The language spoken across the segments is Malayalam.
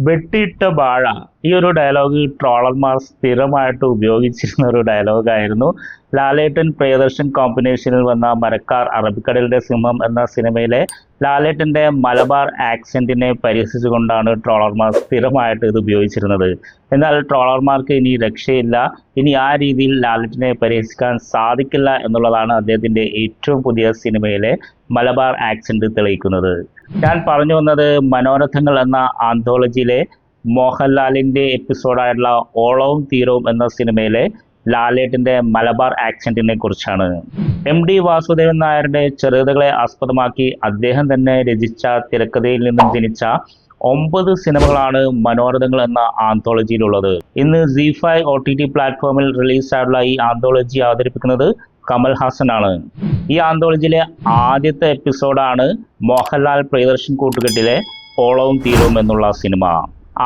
വെട്ടിയിട്ട വാഴ ഈ ഒരു ഡയലോഗ് ട്രോളർമാർ സ്ഥിരമായിട്ട് ഉപയോഗിച്ചിരുന്ന ഒരു ഡയലോഗായിരുന്നു. ലാലേട്ടൻ പ്രിയദർശൻ കോമ്പിനേഷനിൽ വന്ന മരക്കാർ അറബിക്കടലിന്റെ സിംഹം എന്ന സിനിമയിലെ ലാലേട്ടന്റെ മലബാർ ആക്സെന്റിനെ പരിഹസിച്ചുകൊണ്ടാണ് ട്രോളർമാർ സ്ഥിരമായിട്ട് ഇത് ഉപയോഗിച്ചിരുന്നത്. എന്നാൽ ട്രോളർമാർക്ക് ഇനി രക്ഷയില്ല. ഇനി ആ രീതിയിൽ ലാലേട്ടനെ പരിഹസിക്കാൻ സാധിക്കില്ല എന്നുള്ളതാണ് അദ്ദേഹത്തിന്റെ ഏറ്റവും പുതിയ സിനിമയിലെ മലബാർ ആക്സെന്റ് തെളിയിക്കുന്നത്. ഞാൻ പറഞ്ഞു വന്നത് മനോരഥങ്ങൾ എന്ന ആന്തോളജിയിലെ മോഹൻലാലിന്റെ എപ്പിസോഡായിട്ടുള്ള ഓളവും തീരവും എന്ന സിനിമയിലെ ലാലേട്ടന്റെ മലബാർ ആക്സെന്റിനെ കുറിച്ചാണ്. MD വാസുദേവൻ നായരുടെ ചെറുകഥകളെ ആസ്പദമാക്കി അദ്ദേഹം തന്നെ രചിച്ച തിരക്കഥയിൽ നിന്നും ജനിച്ച 9 സിനിമകളാണ് മനോരഥങ്ങൾ എന്ന ആന്തോളജിയിലുള്ളത്. ഇന്ന് ZEE5 OTT പ്ലാറ്റ്ഫോമിൽ റിലീസായിട്ടുള്ള ഈ ആന്തോളജി അവതരിപ്പിക്കുന്നത് കമൽ ഹാസൻ ആണ്. ഈ ആന്തോളജിയിലെ ആദ്യത്തെ എപ്പിസോഡാണ് മോഹൻലാൽ പ്രിയദർശൻ കൂട്ടുകെട്ടിലെ ഓളവും തീരവും എന്നുള്ള സിനിമ.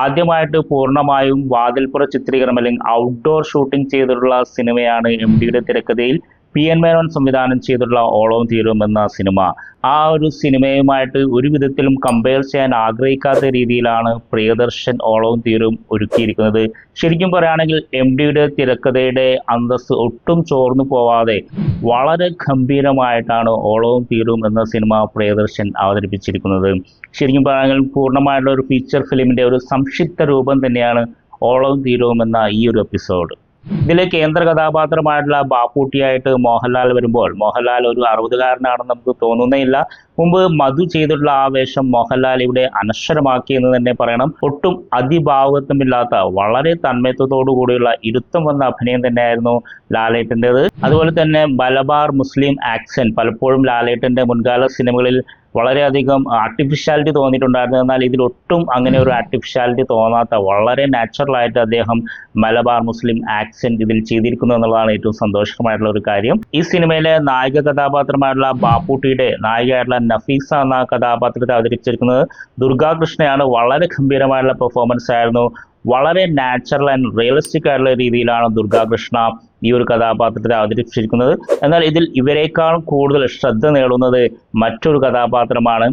ആദ്യമായിട്ട് പൂർണ്ണമായും വാതിൽപ്പുറ ചിത്രീകരണം അല്ലെങ്കിൽ ഔട്ട്ഡോർ ഷൂട്ടിംഗ് ചെയ്തിട്ടുള്ള സിനിമയാണ് MDയുടെ തിരക്കഥയിൽ PN മേനോൻ സംവിധാനം ചെയ്തിട്ടുള്ള ഓളവും തീരവും എന്ന സിനിമ. ആ ഒരു സിനിമയുമായിട്ട് ഒരു വിധത്തിലും കമ്പയർ ചെയ്യാൻ ആഗ്രഹിക്കാത്ത രീതിയിലാണ് പ്രിയദർശൻ ഓളവും തീരവും ഒരുക്കിയിരിക്കുന്നത്. ശരിക്കും പറയുകയാണെങ്കിൽ MDയുടെ തിരക്കഥയുടെ അന്തസ്സ് ഒട്ടും ചോർന്നു പോവാതെ വളരെ ഗംഭീരമായിട്ടാണ് ഓളവും തീരവും എന്ന സിനിമ പ്രിയദർശൻ അവതരിപ്പിച്ചിരിക്കുന്നത്. ശരിക്കും പറയുകയാണെങ്കിൽ പൂർണ്ണമായിട്ടുള്ള ഒരു ഫീച്ചർ ഫിലിമിന്റെ ഒരു സംക്ഷിപ്ത രൂപം തന്നെയാണ് ഓളവും തീരവും എന്ന ഈ ഒരു എപ്പിസോഡ്. ഇതിലെ കേന്ദ്ര കഥാപാത്രമായിട്ടുള്ള ബാപ്പൂട്ടിയായിട്ട് മോഹൻലാൽ വരുമ്പോൾ മോഹൻലാൽ ഒരു 60കാരനാണെന്ന് നമുക്ക് തോന്നുന്നേയില്ല. മുമ്പ് മധു ചെയ്തിട്ടുള്ള ആ വേഷം മോഹൻലാൽ ഇവിടെ അനശ്വരമാക്കി എന്ന് തന്നെ പറയണം. ഒട്ടും അതിഭാവുകത്വമില്ലാത്ത വളരെ തന്മയത്വത്തോടു കൂടിയുള്ള ഇരുത്തം വന്ന അഭിനയം തന്നെയായിരുന്നു ലാലേട്ടൻ്റെത്. അതുപോലെ തന്നെ മലബാർ മുസ്ലിം ആക്സെന്റ് പലപ്പോഴും ലാലേട്ടൻ്റെ മുൻകാല സിനിമകളിൽ വളരെയധികം ആർട്ടിഫിഷ്യാലിറ്റി തോന്നിയിട്ടുണ്ടായിരുന്നു. എന്നാൽ ഇതിലൊട്ടും അങ്ങനെ ഒരു ആർട്ടിഫിഷ്യാലിറ്റി തോന്നാത്ത വളരെ നാച്ചുറലായിട്ട് അദ്ദേഹം മലബാർ മുസ്ലിം ആക്സെന്റ് ഇതിൽ ചെയ്തിരിക്കുന്നു എന്നുള്ളതാണ് ഏറ്റവും സന്തോഷകരമായിട്ടുള്ള ഒരു കാര്യം. ഈ സിനിമയിലെ നായിക കഥാപാത്രമായിട്ടുള്ള ബാപ്പൂട്ടിയുടെ നായികയായിട്ടുള്ള നഫീസ എന്ന കഥാപാത്രത്തെ അവതരിപ്പിച്ചിരിക്കുന്നത് ദുർഗാകൃഷ്ണയാണ്. വളരെ ഗംഭീരമായിട്ടുള്ള പെർഫോമൻസ് ആയിരുന്നു. വളരെ നാച്ചുറൽ ആൻഡ് റിയലിസ്റ്റിക് ആയിട്ടുള്ള രീതിയിലാണ് ദുർഗാകൃഷ്ണ ഈ ഒരു കഥാപാത്രത്തെ അവതരിപ്പിച്ചിരിക്കുന്നത്. എന്നാൽ ഇതിൽ ഇവരെക്കാൾ കൂടുതൽ ശ്രദ്ധ നേടുന്നത് മറ്റൊരു കഥാപാത്രമാണ്.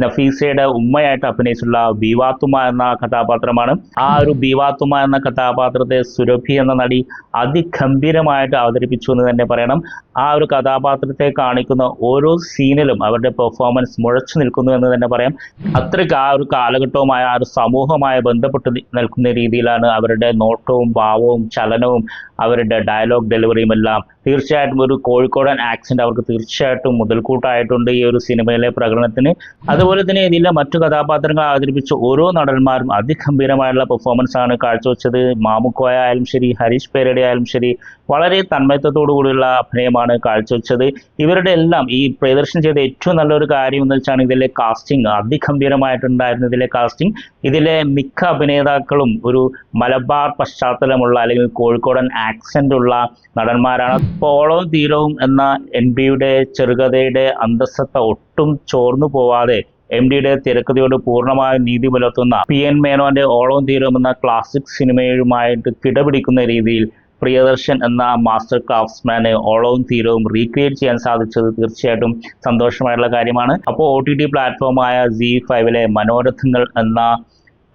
നഫീസയുടെ ഉമ്മയായിട്ട് അഭിനയിച്ചിട്ടുള്ള ബീവാത്തുമ്മ എന്ന കഥാപാത്രമാണ്. ആ ഒരു ബീവാത്തുമ്മ എന്ന കഥാപാത്രത്തെ സുരഭി എന്ന നടി അതിഗംഭീരമായിട്ട് അവതരിപ്പിച്ചു എന്ന് തന്നെ പറയണം. ആ ഒരു കഥാപാത്രത്തെ കാണിക്കുന്ന ഓരോ സീനിലും അവരുടെ പെർഫോമൻസ് മുഴച്ചു നിൽക്കുന്നു എന്ന് തന്നെ പറയാം. അത്രയ്ക്ക് ആ ഒരു കാലഘട്ടവുമായ ആ ഒരു സമൂഹവുമായി ബന്ധപ്പെട്ട് നിൽക്കുന്ന രീതിയിലാണ് അവരുടെ നോട്ടവും ഭാവവും ചലനവും അവരുടെ ഡയലോഗ് ഡെലിവറിയും എല്ലാം. തീർച്ചയായിട്ടും ഒരു കോഴിക്കോടൻ ആക്സെന്റ് അവർക്ക് തീർച്ചയായിട്ടും മുതൽക്കൂട്ടായിട്ടുണ്ട് ഈ ഒരു സിനിമയിലെ പ്രകടനത്തിന്. അതുപോലെ തന്നെ ഇതിലെ മറ്റു കഥാപാത്രങ്ങൾ അവതരിപ്പിച്ച ഓരോ നടന്മാരും അതിഗംഭീരമായുള്ള പെർഫോമൻസ് ആണ് കാഴ്ചവെച്ചത്. മാമുക്കോയ ആയാലും ശരി, ഹരീഷ് പേരടി ആയാലും ശരി, വളരെ തന്മയത്വത്തോടു കൂടിയുള്ള അഭിനയമാണ് കാഴ്ചവെച്ചത്. ഇവരുടെ എല്ലാം ഈ പ്രിയദർശൻ ചെയ്ത ഏറ്റവും നല്ലൊരു കാര്യം എന്ന് വെച്ചാൽ ഇതിലെ കാസ്റ്റിംഗ് അതിഗംഭീരമായിട്ടുണ്ടായിരുന്നു. ഇതിലെ കാസ്റ്റിംഗ്, ഇതിലെ മിക്ക അഭിനേതാക്കളും ഒരു മലബാർ പശ്ചാത്തലമുള്ള അല്ലെങ്കിൽ കോഴിക്കോടൻ ആക്സെന്റ് ഉള്ള നടന്മാരാണ്. ഓളവും തീരവും എന്ന MDയുടെ ചെറുകഥയുടെ അന്തസ്സത്ത ഒട്ടും ചോർന്നു പോവാതെ MDയുടെ തിരക്കഥയോട് പൂർണ്ണമായും നീതി പുലർത്തുന്ന PN മേനോന്റെ ഓളവും തീരവും എന്ന ക്ലാസിക് സിനിമയുമായിട്ട് കിടപിടിക്കുന്ന രീതിയിൽ പ്രിയദർശൻ എന്ന മാസ്റ്റർ ക്രാഫ്റ്റ്സ്മാന് ഓളവും തീരവും റീക്രിയേറ്റ് ചെയ്യാൻ സാധിച്ചത് തീർച്ചയായിട്ടും സന്തോഷമായിട്ടുള്ള കാര്യമാണ്. അപ്പോൾ OTT പ്ലാറ്റ്ഫോമായ ZEE5ലെ മനോരഥങ്ങൾ എന്ന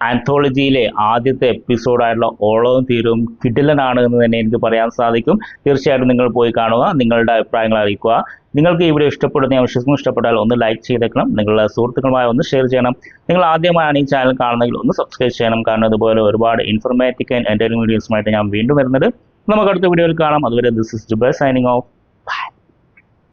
ആന്തോളജിയിലെ ആദ്യത്തെ എപ്പിസോഡായിട്ടുള്ള ഓളവും തീരവും കിടിലനാണ് എന്ന് തന്നെ എനിക്ക് പറയാൻ സാധിക്കും. തീർച്ചയായിട്ടും നിങ്ങൾ പോയി കാണുക, നിങ്ങളുടെ അഭിപ്രായങ്ങൾ അറിയിക്കുക. നിങ്ങൾക്ക് ഈ വീഡിയോ ഇഷ്ടപ്പെടുന്ന ഞാൻ വിശ്വസിക്കുന്നു. ഇഷ്ടപ്പെട്ടാൽ ഒന്ന് ലൈക്ക് ചെയ്തേക്കണം, നിങ്ങളുടെ സുഹൃത്തുക്കളുമായി ഒന്ന് ഷെയർ ചെയ്യണം. നിങ്ങൾ ആദ്യമായാണ് ഈ ചാനൽ കാണുന്നതെങ്കിൽ ഒന്ന് സബ്സ്ക്രൈബ് ചെയ്യണം. കാരണം ഇതുപോലെ ഒരുപാട് ഇൻഫർമേറ്റീവ് ആൻഡ് എൻ്റർടൈൻമെൻറ്റ് വീഡിയോസുമായിട്ട് ഞാൻ വീണ്ടും വരുന്നത്. നമുക്ക് അടുത്ത വീഡിയോയിൽ കാണാം. അതുവരെ this is Jubair signing of.